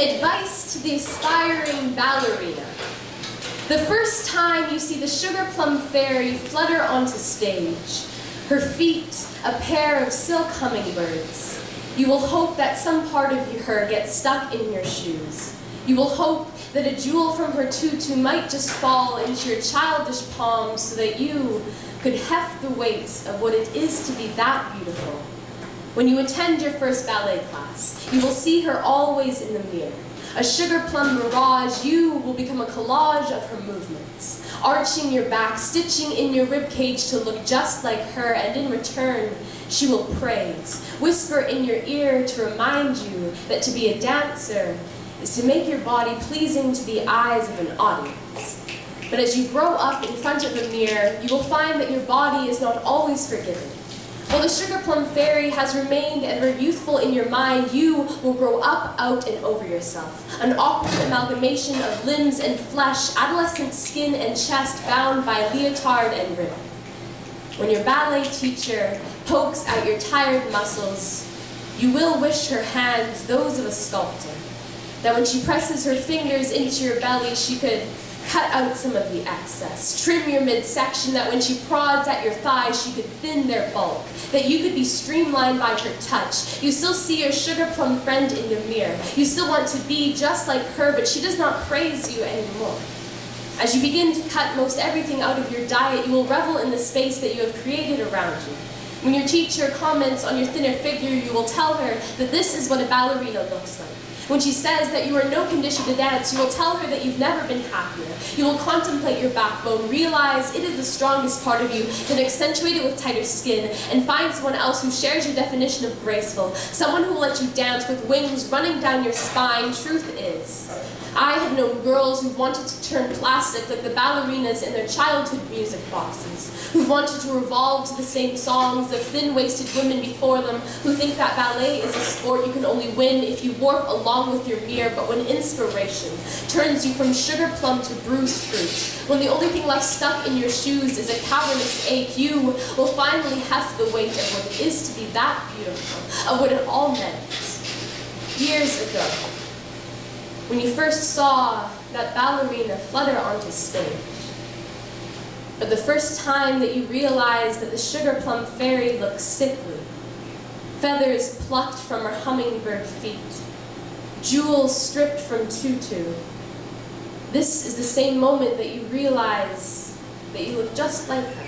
Advice to the aspiring ballerina. The first time you see the sugar plum fairy flutter onto stage, her feet a pair of silk hummingbirds, you will hope that some part of her gets stuck in your shoes. You will hope that a jewel from her tutu might just fall into your childish palms so that you could heft the weight of what it is to be that beautiful. When you attend your first ballet class, you will see her always in the mirror. A sugar plum mirage, you will become a collage of her movements, arching your back, stitching in your ribcage to look just like her, and in return, she will praise, whisper in your ear to remind you that to be a dancer is to make your body pleasing to the eyes of an audience. But as you grow up in front of a mirror, you will find that your body is not always forgiving. While the sugar plum fairy has remained ever youthful in your mind, you will grow up, out, and over yourself. An awkward amalgamation of limbs and flesh, adolescent skin and chest bound by leotard and ribbon. When your ballet teacher pokes at your tired muscles, you will wish her hands those of a sculptor. That when she presses her fingers into your belly, she could cut out some of the excess, trim your midsection, that when she prods at your thighs, she could thin their bulk, that you could be streamlined by her touch. You still see your sugar plum friend in the mirror. You still want to be just like her, but she does not praise you anymore. As you begin to cut most everything out of your diet, you will revel in the space that you have created around you. When your teacher comments on your thinner figure, you will tell her that this is what a ballerina looks like. When she says that you are in no condition to dance, you will tell her that you've never been happier. You will contemplate your backbone, realize it is the strongest part of you, then accentuate it with tighter skin, and find someone else who shares your definition of graceful, someone who will let you dance with wings running down your spine. Truth is, I have known girls who wanted to turn plastic like the ballerinas in their childhood music boxes, who wanted to revolve to the same songs of thin-waisted women before them, who think that ballet is a sport you can only win if you warp along with your mirror. But when inspiration turns you from sugar plum to bruised fruit, when the only thing left stuck in your shoes is a cavernous ache, you will finally heft the weight of what it is to be that beautiful, of what it all meant. Years ago, when you first saw that ballerina flutter onto stage, or the first time that you realized that the sugar plum fairy looked sickly, feathers plucked from her hummingbird feet, jewels stripped from tutu, this is the same moment that you realize that you look just like her.